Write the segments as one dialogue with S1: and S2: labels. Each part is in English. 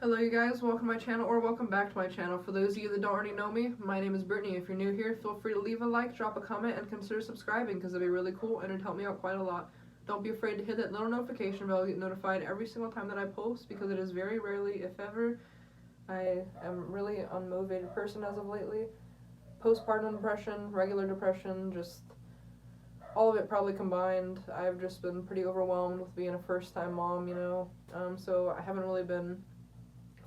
S1: Hello you guys, welcome to my channel, or welcome back to my channel. For those of you that don't already know me, my name is Brittany. If you're new here, feel free to leave a like, drop a comment, and consider subscribing because it'd be really cool and it'd help me out quite a lot. Don't be afraid to hit that little notification bell to get notified every single time that I post, because it is very rarely, if ever. I am really an unmotivated person as of lately. Postpartum depression, regular depression, just all of it probably combined. I've just been pretty overwhelmed with being a first-time mom, so I haven't really been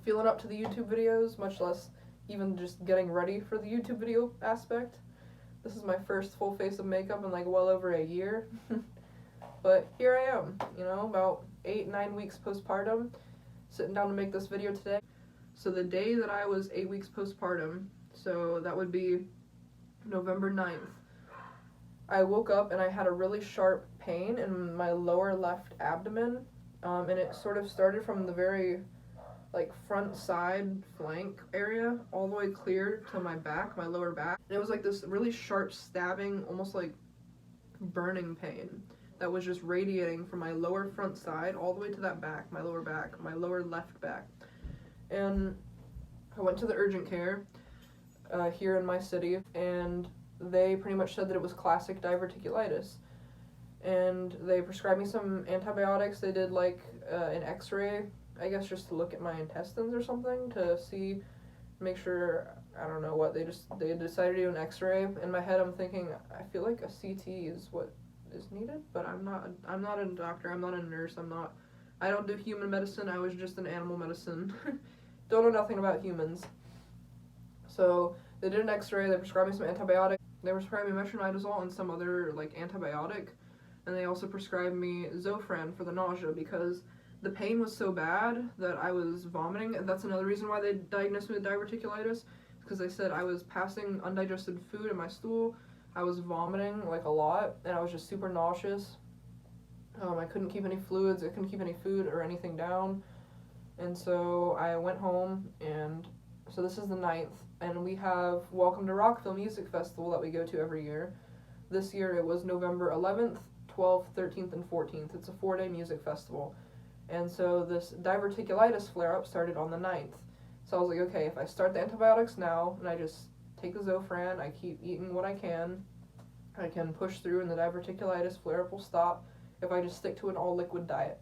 S1: feeling up to the YouTube videos, much less even just getting ready for the YouTube video aspect. This is my first full face of makeup in like well over a year. But here I am, about 8-9 weeks postpartum, sitting down to make this video today. So the day that I was 8 weeks postpartum, so that would be November 9th, I woke up and I had a really sharp pain in my lower left abdomen, and it sort of started from the very front side flank area all the way clear to my back, my lower back. And it was like this really sharp stabbing, almost like burning pain that was just radiating from my lower front side all the way to that back, my lower left back. And I went to the urgent care here in my city, and they pretty much said that it was classic diverticulitis. And they prescribed me some antibiotics. They did an x-ray, I guess, just to look at my intestines or something, to see, make sure, I don't know what, they decided to do an x-ray. In my head I'm thinking, I feel like a CT is what is needed, but I'm not a doctor, I'm not a nurse, I don't do human medicine, I was just in animal medicine. Don't know nothing about humans. So they did an x-ray, they prescribed me some antibiotics, they prescribed me metronidazole and some other antibiotic, and they also prescribed me Zofran for the nausea because the pain was so bad that I was vomiting, and that's another reason why they diagnosed me with diverticulitis, because they said I was passing undigested food in my stool, I was vomiting a lot, and I was just super nauseous. I couldn't keep any fluids, I couldn't keep any food or anything down, and so I went home, and so this is the 9th, and we have Welcome to Rockville Music Festival that we go to every year. This year it was November 11th, 12th, 13th, and 14th. It's a 4-day music festival. And so this diverticulitis flare-up started on the 9th. So I was like, okay, if I start the antibiotics now, and I just take the Zofran, I keep eating what I can push through and the diverticulitis flare-up will stop if I just stick to an all-liquid diet.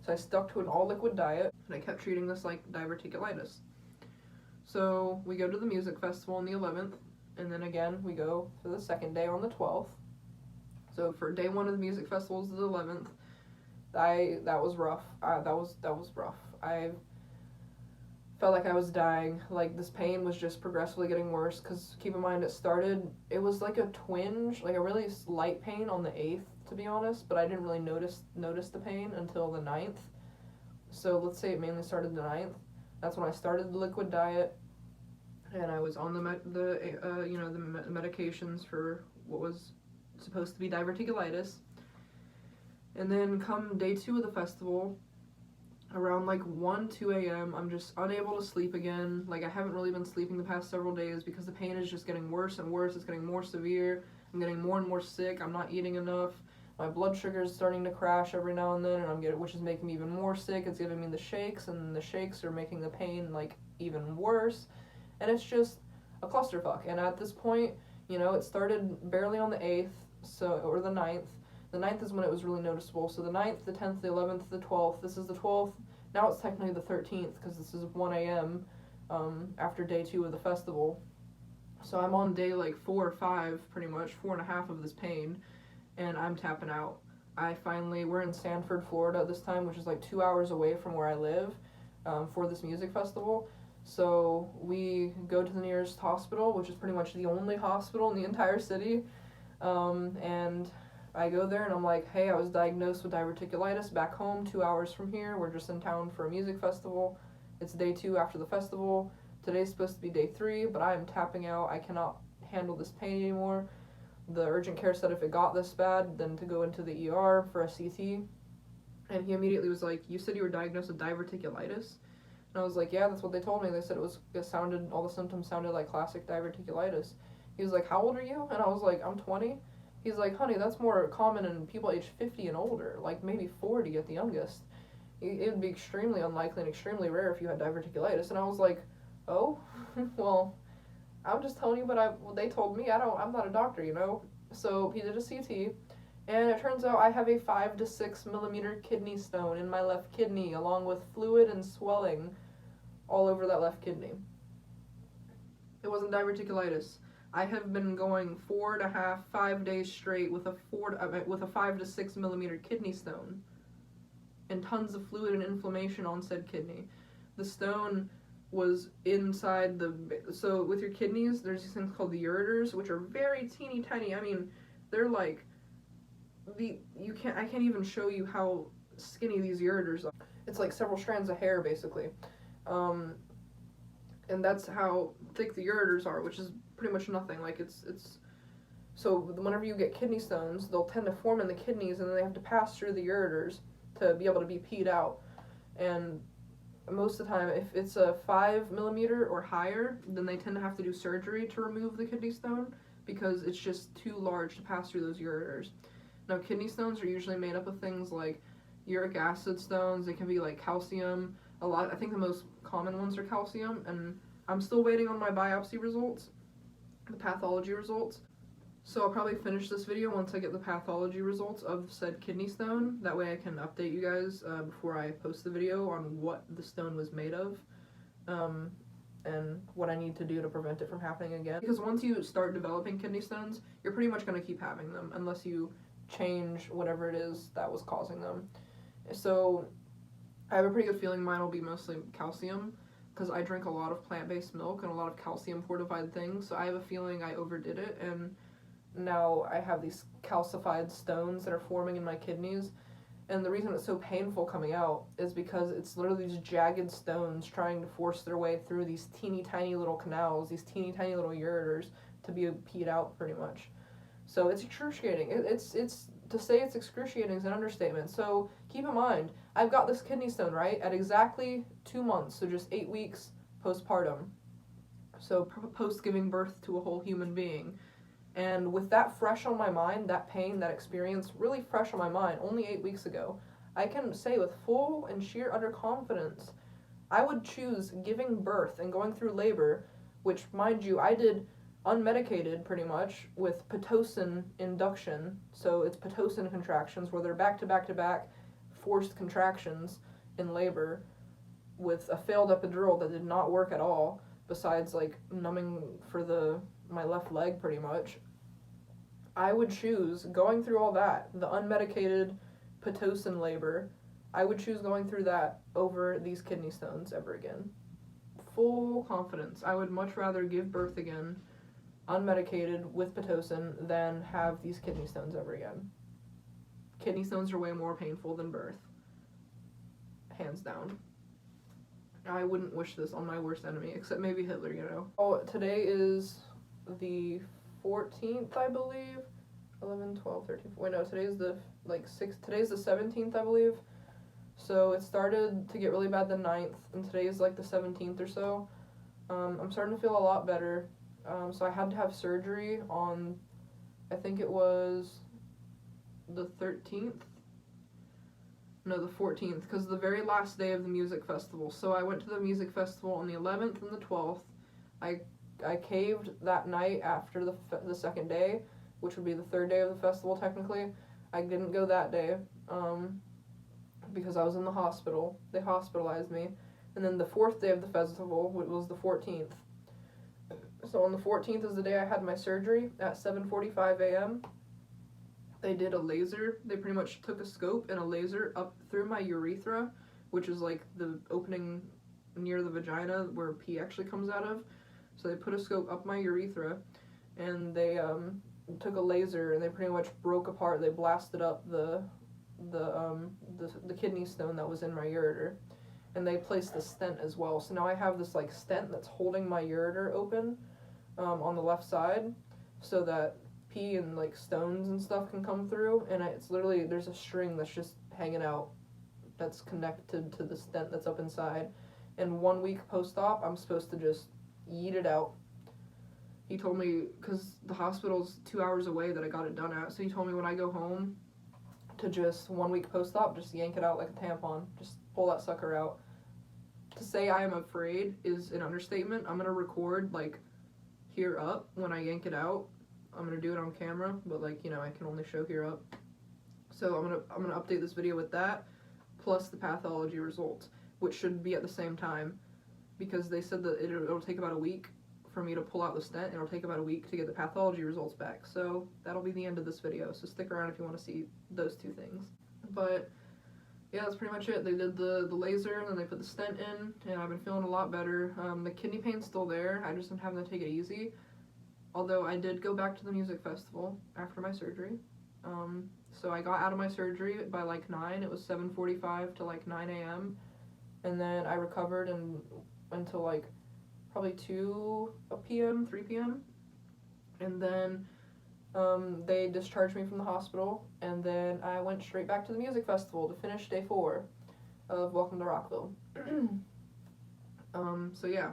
S1: So I stuck to an all-liquid diet, and I kept treating this like diverticulitis. So we go to the music festival on the 11th, and then again, we go for the second day on the 12th. So for day 1 of the music festival is the 11th. That was rough. That was rough. I felt like I was dying. This pain was just progressively getting worse, because keep in mind it was like a twinge, like a really light pain on the 8th, to be honest, but I didn't really notice the pain until the 9th. So let's say it mainly started the 9th. That's when I started the liquid diet, and I was on the medications for what was supposed to be diverticulitis. And then come day 2 of the festival, around 1-2 a.m., I'm just unable to sleep again. I haven't really been sleeping the past several days because the pain is just getting worse and worse. It's getting more severe. I'm getting more and more sick. I'm not eating enough. My blood sugar is starting to crash every now and then, and which is making me even more sick. It's giving me the shakes, and the shakes are making the pain even worse. And it's just a clusterfuck. And at this point, it started barely on the 8th, or the 9th. The 9th is when it was really noticeable. So the 9th, the 10th, the 11th, the 12th. This is the 12th. Now it's technically the 13th because this is 1 a.m. After day 2 of the festival. So I'm on day 4 or 5, pretty much, 4.5 of this pain, and I'm tapping out. We're in Sanford, Florida this time, which is 2 hours away from where I live, for this music festival. So we go to the nearest hospital, which is pretty much the only hospital in the entire city, and I go there and I'm like, hey, I was diagnosed with diverticulitis back home 2 hours from here. We're just in town for a music festival. It's day 2 after the festival. Today's supposed to be day 3, but I am tapping out. I cannot handle this pain anymore. The urgent care said if it got this bad, then to go into the ER for a CT. And he immediately was like, you said you were diagnosed with diverticulitis? And I was like, yeah, that's what they told me. They said all the symptoms sounded like classic diverticulitis. He was like, how old are you? And I was like, I'm 20. He's like, honey, that's more common in people age 50 and older, maybe 40 at the youngest. it would be extremely unlikely and extremely rare if you had diverticulitis. And I was like, oh, well, I'm just telling you what they told me. I'm not a doctor, you know? So he did a CT, and it turns out I have a 5 to 6 millimeter kidney stone in my left kidney, along with fluid and swelling all over that left kidney. It wasn't diverticulitis. I have been going 4.5, 5 days straight with a 5 to 6 millimeter kidney stone, and tons of fluid and inflammation on said kidney. The stone was inside so with your kidneys, there's these things called the ureters, which are very teeny tiny. I mean, they're like, I can't even show you how skinny these ureters are. It's like several strands of hair, basically. And that's how thick the ureters are, which is pretty much nothing. Like, it's so whenever you get kidney stones, they'll tend to form in the kidneys, and then they have to pass through the ureters to be able to be peed out. And most of the time, if it's a 5 millimeter or higher, then they tend to have to do surgery to remove the kidney stone, because it's just too large to pass through those ureters. Now, kidney stones are usually made up of things like uric acid stones. They can be like calcium. I think the most common ones are calcium, and I'm still waiting on my biopsy results, the pathology results. So I'll probably finish this video once I get the pathology results of said kidney stone. That way I can update you guys before I post the video on what the stone was made of, and what I need to do to prevent it from happening again. Because once you start developing kidney stones, you're pretty much going to keep having them unless you change whatever it is that was causing them. So I have a pretty good feeling mine will be mostly calcium, because I drink a lot of plant-based milk and a lot of calcium fortified things, so I have a feeling I overdid it, and now I have these calcified stones that are forming in my kidneys. And the reason it's so painful coming out is because it's literally these jagged stones trying to force their way through these teeny tiny little canals, these teeny tiny little ureters, to be peed out, pretty much. So it's excruciating. It's to say it's excruciating is an understatement. So keep in mind, I've got this kidney stone, right, at exactly 2 months, so just 8 weeks postpartum. So post giving birth to a whole human being. And with that fresh on my mind, that pain, that experience really fresh on my mind, only 8 weeks ago, I can say with full and sheer utter confidence, I would choose giving birth and going through labor, which, mind you, I did unmedicated pretty much with Pitocin induction. So it's Pitocin contractions where they're back to back to back forced contractions in labor with a failed epidural that did not work at all, besides like numbing for my left leg pretty much. I would choose going through all that, the unmedicated Pitocin labor, I would choose going through that over these kidney stones ever again. Full confidence. I would much rather give birth again unmedicated with Pitocin than have these kidney stones ever again. Kidney stones are way more painful than birth. Hands down. I wouldn't wish this on my worst enemy, except maybe Hitler, you know. Oh, today is the 14th, I believe. 11, 12, 13, wait, no, today's the, today's the 17th, I believe. So it started to get really bad the 9th, and today's like the 17th or so. I'm starting to feel a lot better. So I had to have surgery on, I think it was the 13th? No, the 14th, because the very last day of the music festival. So I went to the music festival on the 11th and the 12th. I caved that night after the second day, which would be the third day of the festival technically. I didn't go that day, because I was in the hospital. They hospitalized me. And then the fourth day of the festival, which was the 14th. So on the 14th is the day I had my surgery at 7:45 a.m. They did a laser. They pretty much took a scope and a laser up through my urethra, which is like the opening near the vagina where pee actually comes out of. So they put a scope up my urethra, and they took a laser and they pretty much broke apart. They blasted up the kidney stone that was in my ureter, and they placed the stent as well. So now I have this like stent that's holding my ureter open on the left side, so that pee and like stones and stuff can come through. And it's literally, there's a string that's just hanging out that's connected to the stent that's up inside. And 1 week post-op, I'm supposed to just yeet it out. He told me, because the hospital's 2 hours away that I got it done at, so he told me when I go home to just 1 week post-op, just yank it out like a tampon. Just pull that sucker out. To say I am afraid is an understatement. I'm gonna record like here up when I yank it out. I'm gonna do it on camera, but like, you know, I can only show here up. So I'm gonna update this video with that, plus the pathology results, which should be at the same time, because they said that it'll take about a week for me to pull out the stent. It'll take about a week to get the pathology results back. So that'll be the end of this video. So stick around if you want to see those two things. But yeah, that's pretty much it. They did the laser, and then they put the stent in, and I've been feeling a lot better. The kidney pain's still there. I just am having to take it easy. Although I did go back to the music festival after my surgery. So I got out of my surgery by like 9. It was 7:45 to like 9 a.m. And then I recovered until like probably 2 p.m., 3 p.m. And then they discharged me from the hospital, and then I went straight back to the music festival to finish day 4 of Welcome to Rockville. So yeah,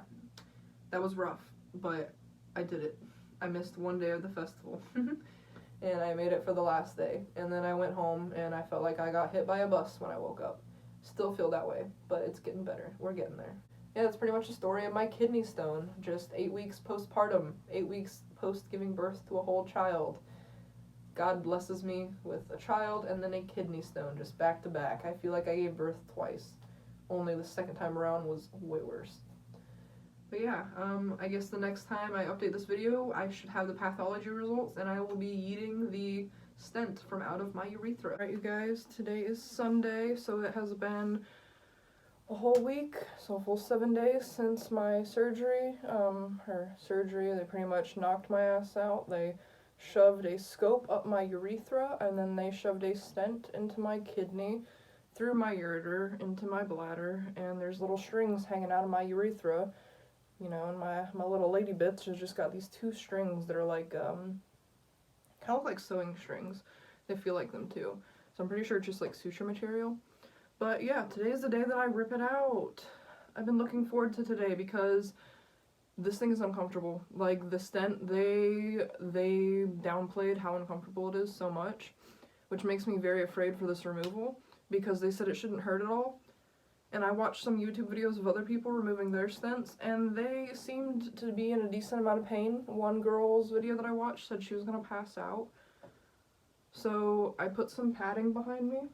S1: that was rough, but I did it. I missed 1 day of the festival. And I made it for the last day. And then I went home, and I felt like I got hit by a bus when I woke up. Still feel that way, but it's getting better. We're getting there. Yeah, that's pretty much the story of my kidney stone. Just 8 weeks postpartum. 8 weeks post giving birth to a whole child. God blesses me with a child and then a kidney stone, just back to back. I feel like I gave birth twice. Only the second time around was way worse. But yeah, I guess the next time I update this video, I should have the pathology results, and I will be eating the stent from out of my urethra. Alright, you guys, today is Sunday, so it has been a whole week, so a full 7 days since my surgery. They pretty much knocked my ass out. They shoved a scope up my urethra, and then they shoved a stent into my kidney, through my ureter, into my bladder, and there's little strings hanging out of my urethra. You know, and my little lady bits has just got these 2 strings that are like, kind of like sewing strings. They feel like them too. So I'm pretty sure it's just like suture material. But yeah, today is the day that I rip it out. I've been looking forward to today because this thing is uncomfortable. Like, the stent, they downplayed how uncomfortable it is so much, which makes me very afraid for this removal, because they said it shouldn't hurt at all. And I watched some YouTube videos of other people removing their stents, and they seemed to be in a decent amount of pain. One girl's video that I watched said she was gonna pass out. So I put some padding behind me,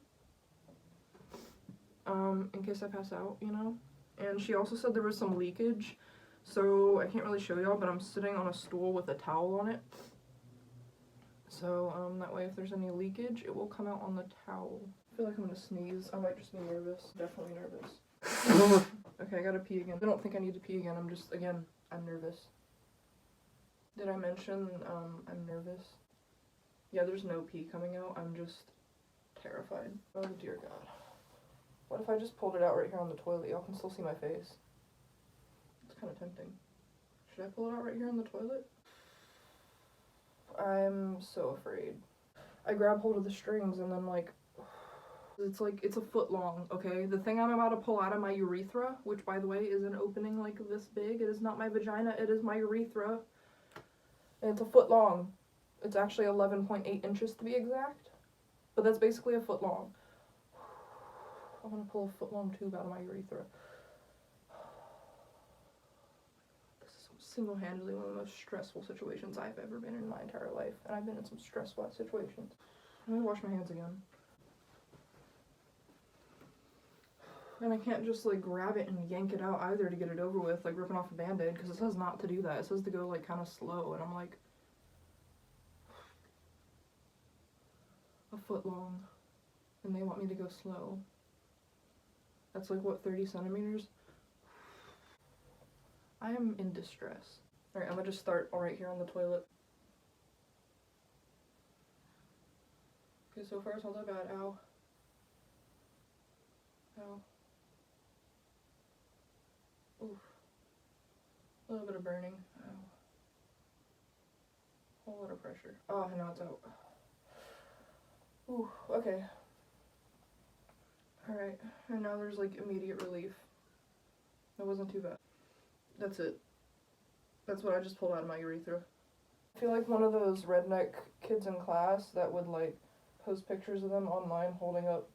S1: in case I pass out, you know? And she also said there was some leakage, so I can't really show y'all, but I'm sitting on a stool with a towel on it. So, that way if there's any leakage, it will come out on the towel. I feel like I'm gonna sneeze. I might just be nervous. Definitely nervous. Okay, I gotta pee again. I don't think I need to pee again. I'm nervous. Did I mention, I'm nervous? Yeah, there's no pee coming out. I'm just terrified. Oh dear God. What if I just pulled it out right here on the toilet? Y'all can still see my face. It's kind of tempting. Should I pull it out right here on the toilet? I'm so afraid. I grab hold of the strings and then like, it's a foot long, okay? The thing I'm about to pull out of my urethra, which by the way is an opening like this big, it is not my vagina, it is my urethra. And it's a foot long. It's actually 11.8 inches to be exact, but that's basically a foot long. I'm gonna pull a foot long tube out of my urethra. This is single-handedly one of the most stressful situations I've ever been in my entire life, and I've been in some stressful situations. Let me wash my hands again. And I can't just like grab it and yank it out either to get it over with, like ripping off a band-aid, because it says not to do that. It says to go like kind of slow, and I'm like a foot long, and they want me to go slow. That's like what, 30 centimeters? I am in distress. Alright, I'm gonna just start right here on the toilet. Okay, so far it's not that bad. Ow. Ow. Oof. A little bit of burning. Ow. Whole lot of pressure. Oh, now it's out. Ooh, okay. Alright, and now there's like immediate relief. That wasn't too bad. That's it. That's what I just pulled out of my urethra. I feel like one of those redneck kids in class that would like post pictures of them online holding up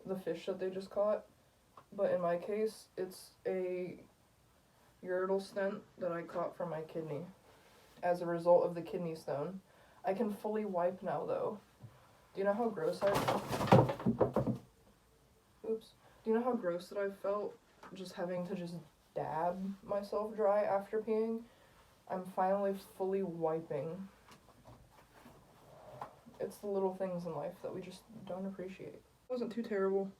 S1: the fish that they just caught. but in my case, it's a ureter stent that I caught from my kidney as a result of the kidney stone. I can fully wipe now, though. Do you know how gross Oops. Do you know how gross that I felt just having to just dab myself dry after peeing? I'm finally fully wiping. It's the little things in life that we just don't appreciate. It wasn't too terrible.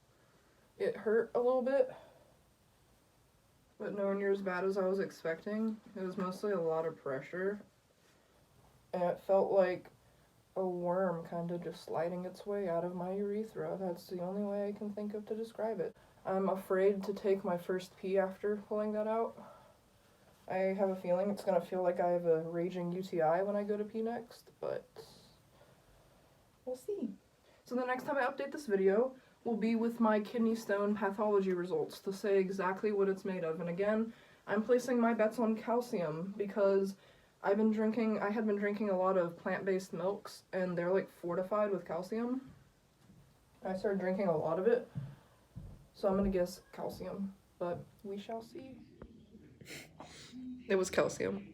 S1: It hurt a little bit, but nowhere near as bad as I was expecting. It was mostly a lot of pressure, and it felt like a worm kind of just sliding its way out of my urethra. That's the only way I can think of to describe it. I'm afraid to take my first pee after pulling that out. I have a feeling it's gonna feel like I have a raging UTI when I go to pee next, but we'll see. So the next time I update this video will be with my kidney stone pathology results to say exactly what it's made of. And again, I'm placing my bets on calcium because I had been drinking a lot of plant-based milks, and they're like fortified with calcium. I started drinking a lot of it, so I'm gonna guess calcium, but we shall see. It was calcium.